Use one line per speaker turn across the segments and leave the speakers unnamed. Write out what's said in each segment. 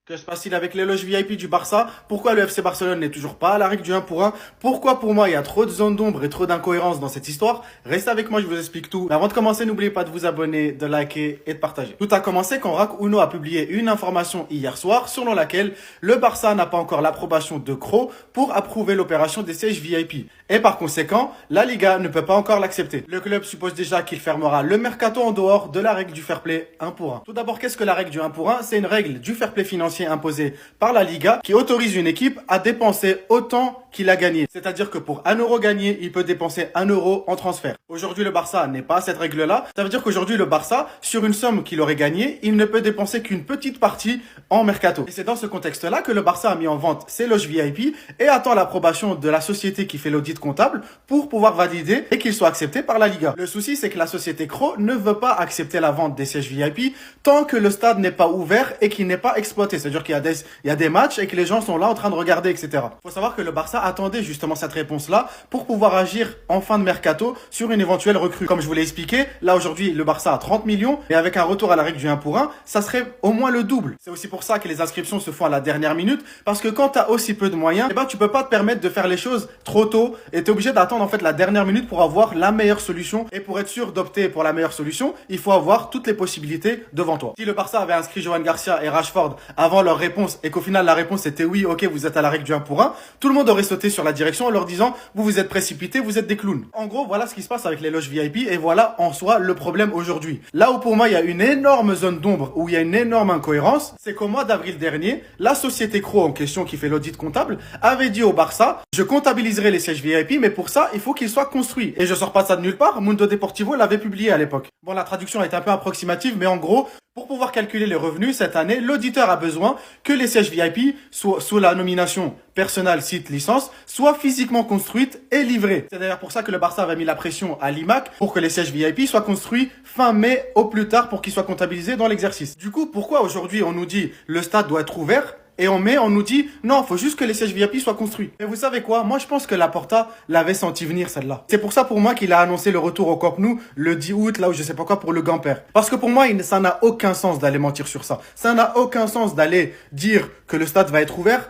Que se passe-t-il avec les loges VIP du Barça? Pourquoi le FC Barcelone n'est toujours pas à la règle du 1 pour 1? Pourquoi pour moi il y a trop de zones d'ombre et trop d'incohérences dans cette histoire? Restez avec moi, je vous explique tout. Mais avant de commencer, n'oubliez pas de vous abonner, de liker et de partager. Tout a commencé quand RAC Uno a publié une information hier soir selon laquelle le Barça n'a pas encore l'approbation de Cro pour approuver l'opération des sièges VIP. Et par conséquent, la Liga ne peut pas encore l'accepter. Le club suppose déjà qu'il fermera le mercato en dehors de la règle du fair play 1 pour 1. Tout d'abord, qu'est-ce que la règle du 1 pour 1? C'est une règle du fair play financier imposée par la Liga qui autorise une équipe à dépenser autant qu'il a gagné. C'est-à-dire que pour 1 euro gagné, il peut dépenser 1 euro en transfert. Aujourd'hui, le Barça n'est pas à cette règle-là. Ça veut dire qu'aujourd'hui, le Barça, sur une somme qu'il aurait gagnée, il ne peut dépenser qu'une petite partie en mercato. Et c'est dans ce contexte-là que le Barça a mis en vente ses loges VIP et attend l'approbation de la société qui fait l'audit comptable pour pouvoir valider et qu'il soit accepté par la Liga. Le souci, c'est que la société Cro ne veut pas accepter la vente des sièges VIP tant que le stade n'est pas ouvert et qu'il n'est pas exploité. C'est-à-dire qu'il y a des matchs et que les gens sont là en train de regarder, etc. Il faut savoir que le Barça attendait justement cette réponse-là pour pouvoir agir en fin de mercato sur une éventuelle recrue. Comme je vous l'ai expliqué, là aujourd'hui, le Barça a 30 millions et avec un retour à la règle du 1 pour 1, ça serait au moins le double. C'est aussi pour ça que les inscriptions se font à la dernière minute parce que quand tu as aussi peu de moyens, eh ben, tu peux pas te permettre de faire les choses trop tôt et tu es obligé d'attendre en fait la dernière minute pour avoir la meilleure solution. Et pour être sûr d'opter pour la meilleure solution, il faut avoir toutes les possibilités devant toi. Si le Barça avait inscrit Johan Garcia et Rashford avant leur réponse et qu'au final la réponse était oui, ok, vous êtes à la règle du 1 pour 1, tout le monde aurait sauté sur la direction en leur disant vous vous êtes précipités, vous êtes des clowns. En gros, voilà ce qui se passe avec les loges VIP et voilà en soi le problème aujourd'hui. Là où pour moi il y a une énorme zone d'ombre, où il y a une énorme incohérence, c'est qu'au mois d'avril dernier, la société Cro en question qui fait l'audit comptable avait dit au Barça je comptabiliserai les sièges VIP mais pour ça il faut qu'ils soient construits. Et je sors pas ça de nulle part, Mundo Deportivo l'avait publié à l'époque. Bon, la traduction est un peu approximative mais en gros, pour pouvoir calculer les revenus cette année, l'auditeur a besoin que les sièges VIP soient sous la nomination personnel, site, licence, soient physiquement construites et livrées. C'est d'ailleurs pour ça que le Barça avait mis la pression à l'IMAC pour que les sièges VIP soient construits fin mai au plus tard pour qu'ils soient comptabilisés dans l'exercice. Du coup, pourquoi aujourd'hui on nous dit le stade doit être ouvert et en mai, on nous dit, non, faut juste que les sièges VIP soient construits. Et vous savez quoi? Moi, je pense que Laporta l'avait senti venir, celle-là. C'est pour ça, pour moi, qu'il a annoncé le retour au Camp Nou le 10 août, là où je sais pas quoi, pour le Gamper. Parce que pour moi, ça n'a aucun sens d'aller mentir sur ça. Ça n'a aucun sens d'aller dire que le stade va être ouvert,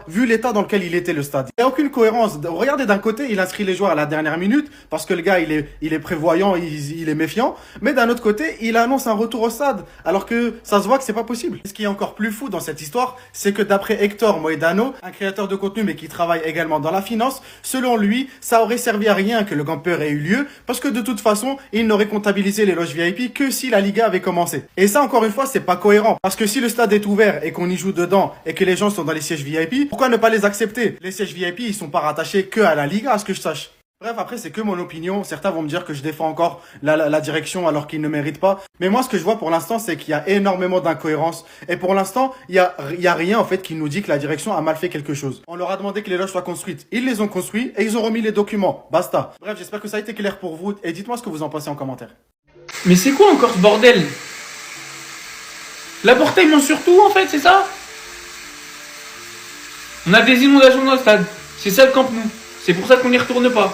vu l'état dans lequel il était le stade. Il n'y a aucune cohérence. Regardez, d'un côté, il inscrit les joueurs à la dernière minute, parce que le gars, il est prévoyant, il est méfiant. Mais d'un autre côté, il annonce un retour au stade, alors que ça se voit que c'est pas possible. Ce qui est encore plus fou dans cette histoire, c'est que d'après Hector Moedano, un créateur de contenu mais qui travaille également dans la finance, selon lui, ça aurait servi à rien que le Gamper ait eu lieu parce que de toute façon, il n'aurait comptabilisé les loges VIP que si la Liga avait commencé. Et ça, encore une fois, c'est pas cohérent parce que si le stade est ouvert et qu'on y joue dedans et que les gens sont dans les sièges VIP, pourquoi ne pas les accepter? Les sièges VIP, ils sont pas rattachés que à la Liga, à ce que je sache. Bref, après, c'est que mon opinion. Certains vont me dire que je défends encore la direction alors qu'ils ne méritent pas. Mais moi, ce que je vois pour l'instant, c'est qu'il y a énormément d'incohérences. Et pour l'instant, il y a rien, en fait, qui nous dit que la direction a mal fait quelque chose. On leur a demandé que les loges soient construites. Ils les ont construites et ils ont remis les documents. Basta. Bref, j'espère que ça a été clair pour vous. Et dites-moi ce que vous en pensez en commentaire.
Mais c'est quoi encore ce bordel? Laporta, il ment sur tout, en fait, c'est ça? On a des inondations dans le stade. C'est ça le Camp Nou. C'est pour ça qu'on n'y retourne pas.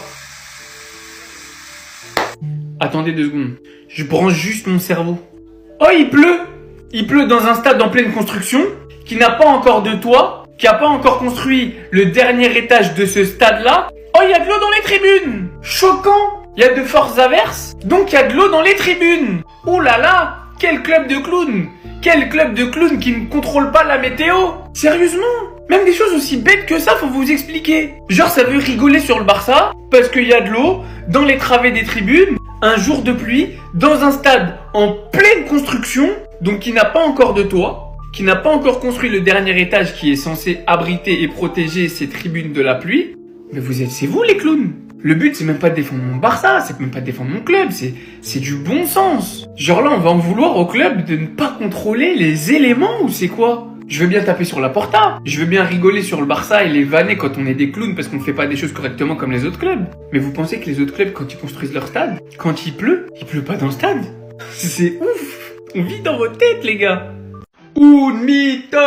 Attendez 2 secondes. Je branche juste mon cerveau. Oh, il pleut! Il pleut dans un stade en pleine construction, qui n'a pas encore de toit, qui n'a pas encore construit le dernier étage de ce stade-là. Oh, il y a de l'eau dans les tribunes! Choquant! Il y a de fortes averses, donc il y a de l'eau dans les tribunes. Oh là là! Quel club de clowns! Quel club de clowns qui ne contrôle pas la météo! Sérieusement? Même des choses aussi bêtes que ça, faut vous expliquer. Genre, ça veut rigoler sur le Barça, parce qu'il y a de l'eau dans les travées des tribunes, un jour de pluie, dans un stade en pleine construction, donc qui n'a pas encore de toit, qui n'a pas encore construit le dernier étage qui est censé abriter et protéger ces tribunes de la pluie. Mais c'est vous les clowns. Le but, c'est même pas de défendre mon Barça, c'est même pas de défendre mon club, c'est du bon sens. Genre là, on va en vouloir au club de ne pas contrôler les éléments ou c'est quoi? Je veux bien taper sur Laporta, je veux bien rigoler sur le Barça et les vanner quand on est des clowns parce qu'on ne fait pas des choses correctement comme les autres clubs. Mais vous pensez que les autres clubs, quand ils construisent leur stade, quand il pleut pas dans le stade? C'est ouf. On vit dans votre tête, les gars. Un mito,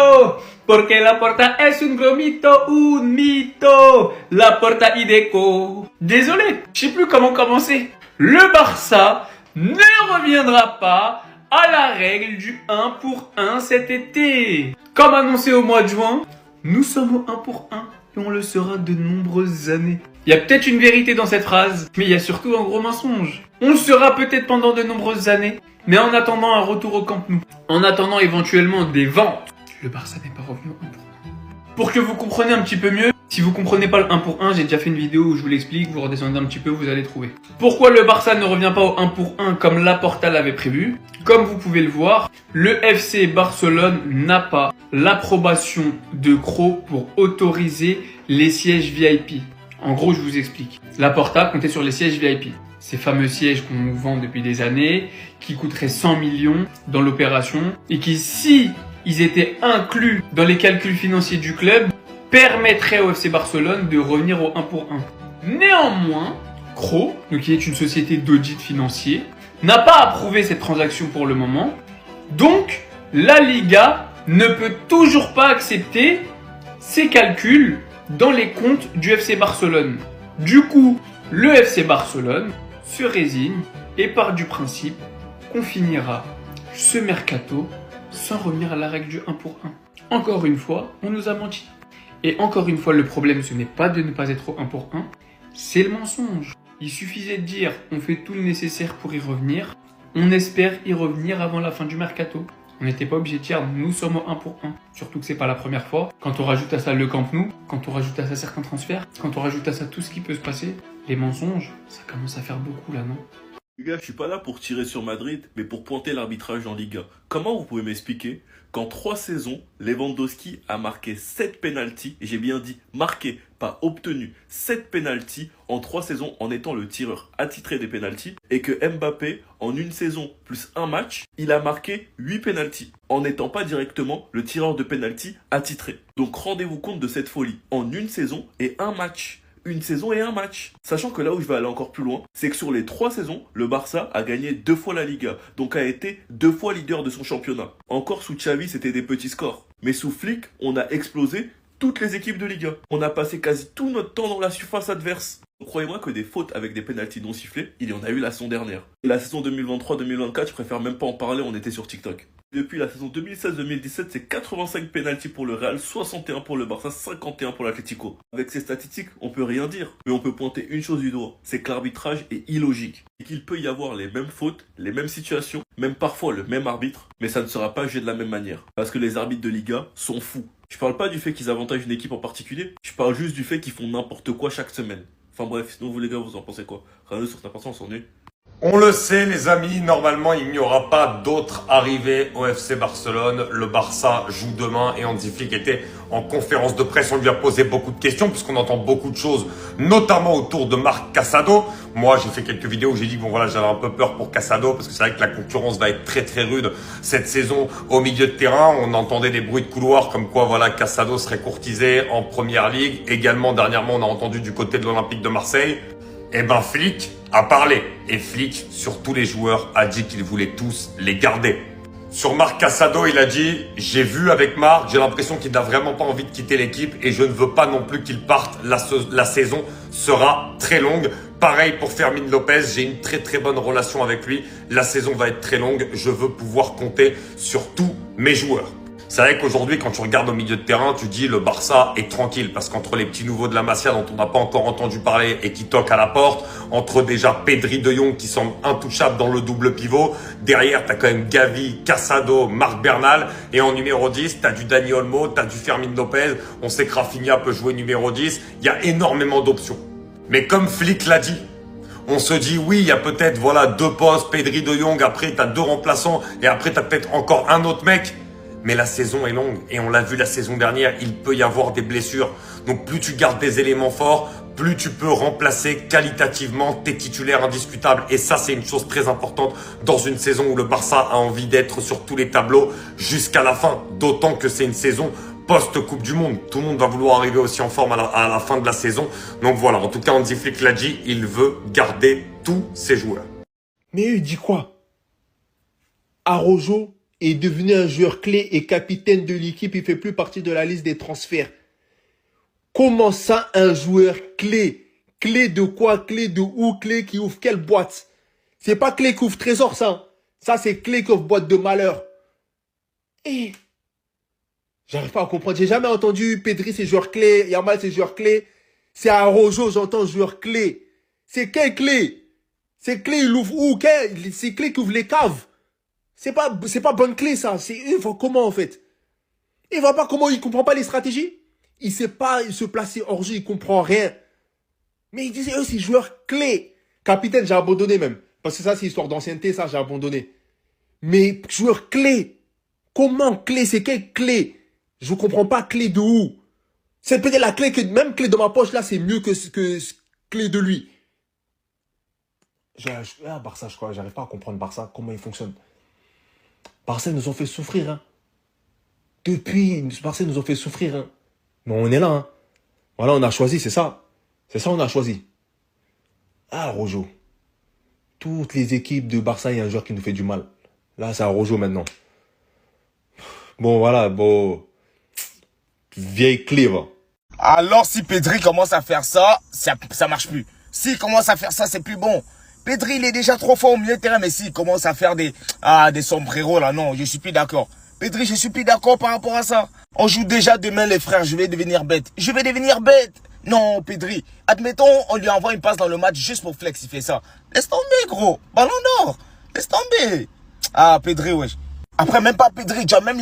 porque Laporta es un gros mito, un mito, Laporta Ideco. Désolé, je sais plus comment commencer. Le Barça ne reviendra pas à la règle du 1 pour 1 cet été. Comme annoncé au mois de juin, nous sommes au 1 pour 1 et on le sera de nombreuses années. Il y a peut-être une vérité dans cette phrase, mais il y a surtout un gros mensonge. On le sera peut-être pendant de nombreuses années, mais en attendant un retour au Camp Nou, en attendant éventuellement des ventes, le Barça n'est pas revenu au 1 pour 1. Pour que vous compreniez un petit peu mieux, si vous comprenez pas le 1 pour 1, j'ai déjà fait une vidéo où je vous l'explique, vous redescendez un petit peu, vous allez trouver. Pourquoi le Barça ne revient pas au 1 pour 1 comme Laporta l'avait prévu? Comme vous pouvez le voir, le FC Barcelone n'a pas l'approbation de Kroos pour autoriser les sièges VIP. En gros, je vous explique. Laporta comptait sur les sièges VIP. Ces fameux sièges qu'on nous vend depuis des années, qui coûteraient 100 millions dans l'opération, et qui, si ils étaient inclus dans les calculs financiers du club, permettraient au FC Barcelone de revenir au 1 pour 1. Néanmoins, Kroos, qui est une société d'audit financier, n'a pas approuvé cette transaction pour le moment. Donc, la Liga ne peut toujours pas accepter ces calculs dans les comptes du FC Barcelone. Du coup, le FC Barcelone se résigne et part du principe qu'on finira ce mercato sans revenir à la règle du 1 pour 1. Encore une fois, on nous a menti. Et encore une fois, le problème, ce n'est pas de ne pas être au 1 pour 1, c'est le mensonge. Il suffisait de dire, on fait tout le nécessaire pour y revenir, on espère y revenir avant la fin du mercato. On n'était pas obligé de dire, nous sommes au 1 pour 1. Surtout que c'est pas la première fois. Quand on rajoute à ça le Camp Nou, quand on rajoute à ça certains transferts, quand on rajoute à ça tout ce qui peut se passer, les mensonges, ça commence à faire beaucoup là, non?
Les gars, je suis pas là pour tirer sur Madrid, mais pour pointer l'arbitrage en Liga. Comment vous pouvez m'expliquer qu'en 3 saisons, Lewandowski a marqué 7 pénaltys, et j'ai bien dit marqué, pas obtenu, 7 pénaltys en 3 saisons en étant le tireur attitré des pénaltys, et que Mbappé, en une saison plus un match, il a marqué 8 pénaltys, en n'étant pas directement le tireur de pénaltys attitré. Donc rendez-vous compte de cette folie, en une saison et un match. Une saison et un match. Sachant que là où je vais aller encore plus loin, c'est que sur les 3 saisons, le Barça a gagné 2 fois la Liga, donc a été 2 fois leader de son championnat. Encore sous Xavi, c'était des petits scores. Mais sous Flick, on a explosé toutes les équipes de Liga. On a passé quasi tout notre temps dans la surface adverse. Croyez-moi que des fautes avec des pénaltys non sifflés, il y en a eu la saison dernière. La saison 2023-2024, je préfère même pas en parler, on était sur TikTok. Depuis la saison 2016-2017, c'est 85 pénaltys pour le Real, 61 pour le Barça, 51 pour l'Atlético. Avec ces statistiques, on peut rien dire, mais on peut pointer une chose du doigt, c'est que l'arbitrage est illogique. Et qu'il peut y avoir les mêmes fautes, les mêmes situations, même parfois le même arbitre, mais ça ne sera pas jugé de la même manière. Parce que les arbitres de Liga sont fous. Je parle pas du fait qu'ils avantagent une équipe en particulier, je parle juste du fait qu'ils font n'importe quoi chaque semaine. Enfin bref, sinon vous les gars, vous en pensez quoi? Rien sur ta personne, on s'ennuie.
On le sait les amis, normalement il n'y aura pas d'autres arrivées au FC Barcelone. Le Barça joue demain et Hansi Flick était en conférence de presse. On lui a posé beaucoup de questions puisqu'on entend beaucoup de choses, notamment autour de Marc Casado. Moi j'ai fait quelques vidéos où j'ai dit bon voilà, j'avais un peu peur pour Casado parce que c'est vrai que la concurrence va être très très rude cette saison au milieu de terrain. On entendait des bruits de couloir comme quoi voilà, Casado serait courtisé en première ligue. Également dernièrement on a entendu du côté de l'Olympique de Marseille. Eh ben Flick a parlé et Flick, sur tous les joueurs, a dit qu'il voulait tous les garder. Sur Marc Casado, il a dit « J'ai vu avec Marc, j'ai l'impression qu'il n'a vraiment pas envie de quitter l'équipe et je ne veux pas non plus qu'il parte. La saison sera très longue. Pareil pour Fermín López, j'ai une très très bonne relation avec lui. La saison va être très longue, je veux pouvoir compter sur tous mes joueurs. » C'est vrai qu'aujourd'hui, quand tu regardes au milieu de terrain, tu dis le Barça est tranquille parce qu'entre les petits nouveaux de la Masia dont on n'a pas encore entendu parler et qui toquent à la porte, entre déjà Pedri de Jong qui semble intouchable dans le double pivot, derrière tu as quand même Gavi, Casado, Marc Bernal et en numéro 10, tu as du Dani Olmo, tu as du Fermín López, on sait que Rafinha peut jouer numéro 10, il y a énormément d'options. Mais comme Flick l'a dit, on se dit oui, il y a peut-être voilà 2 postes, Pedri de Jong, après tu as 2 remplaçants et après tu as peut-être encore un autre mec. Mais la saison est longue et on l'a vu la saison dernière, il peut y avoir des blessures. Donc plus tu gardes des éléments forts, plus tu peux remplacer qualitativement tes titulaires indiscutables. Et ça, c'est une chose très importante dans une saison où le Barça a envie d'être sur tous les tableaux jusqu'à la fin. D'autant que c'est une saison post-Coupe du Monde. Tout le monde va vouloir arriver aussi en forme à la fin de la saison. Donc voilà, en tout cas, Hansi Flick l'a dit, il veut garder tous ses joueurs.
Mais il dit quoi? Araujo est devenu un joueur clé et capitaine de l'équipe, il fait plus partie de la liste des transferts. Comment ça, un joueur clé? Clé de quoi? Clé de où? Clé qui ouvre quelle boîte? C'est pas clé qui ouvre trésor, ça. Ça, c'est clé coffre boîte de malheur. Et j'arrive pas à comprendre. J'ai jamais entendu Pedri, c'est joueur clé. Yamal, c'est joueur clé. C'est à Rojo, j'entends joueur clé. C'est quelle clé? C'est clé, il ouvre où? C'est clé qui ouvre les caves. C'est pas bonne clé, ça. Il voit comment, en fait? Il voit pas comment, il comprend pas les stratégies? Il sait pas se placer hors jeu, il comprend rien. Mais il disait, eux, c'est joueur clé. Capitaine, j'ai abandonné même. Parce que ça, c'est histoire d'ancienneté, ça, j'ai abandonné. Mais joueur clé. Comment clé? C'est quelle clé? Je ne comprends pas clé de où. C'est peut-être la clé que, même clé de ma poche, là, c'est mieux que clé de lui. Barça, je crois, j'arrive pas à comprendre Barça, comment il fonctionne. Barça, ils nous ont fait souffrir, hein. Depuis, Barça, ils nous ont fait souffrir, hein. Mais on est là, hein. Voilà, on a choisi, c'est ça. C'est ça, on a choisi. Ah, Rojo. Toutes les équipes de Barça, il y a un joueur qui nous fait du mal. Là, c'est à Rojo maintenant. Bon, voilà, bon. Vieille clé, va.
Alors, si Pedri commence à faire ça, ça marche plus. S'il commence à faire ça, c'est plus bon. Pedri, il est déjà trop fort au milieu de terrain, mais s'il commence à faire des sombreros, là, non, je suis plus d'accord. Pedri, je suis plus d'accord par rapport à ça. On joue déjà demain, les frères, je vais devenir bête. Je vais devenir bête. Non, Pedri. Admettons, on lui envoie une passe dans le match juste pour flex, il fait ça. Laisse tomber, gros. Ballon d'or. Laisse tomber. Ah, Pedri, wesh. Après, même pas Pedri, tu vois, même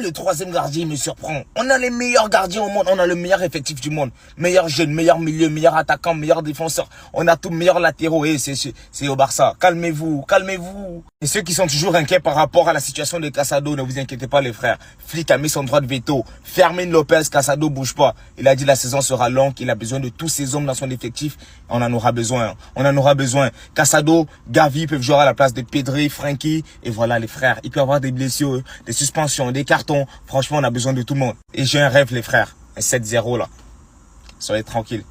le troisième gardien, il me surprend. On a les meilleurs gardiens au monde, on a le meilleur effectif du monde. Meilleur jeune, meilleur milieu, meilleur attaquant, meilleur défenseur. On a tout meilleur latéraux. Et c'est au Barça. Calmez-vous, calmez-vous. Et ceux qui sont toujours inquiets par rapport à la situation de Casado, ne vous inquiétez pas, les frères. Flick a mis son droit de veto. Fermin Lopez, Casado bouge pas. Il a dit la saison sera longue, il a besoin de tous ces hommes dans son effectif. On en aura besoin. On en aura besoin. Casado, Gavi peuvent jouer à la place de Pedri, Frenkie. Et voilà, les frères. Il peut y avoir des blessures, des suspensions, des cartons. Franchement, on a besoin de tout le monde. Et j'ai un rêve, les frères. Un 7-0 là. Soyez tranquilles.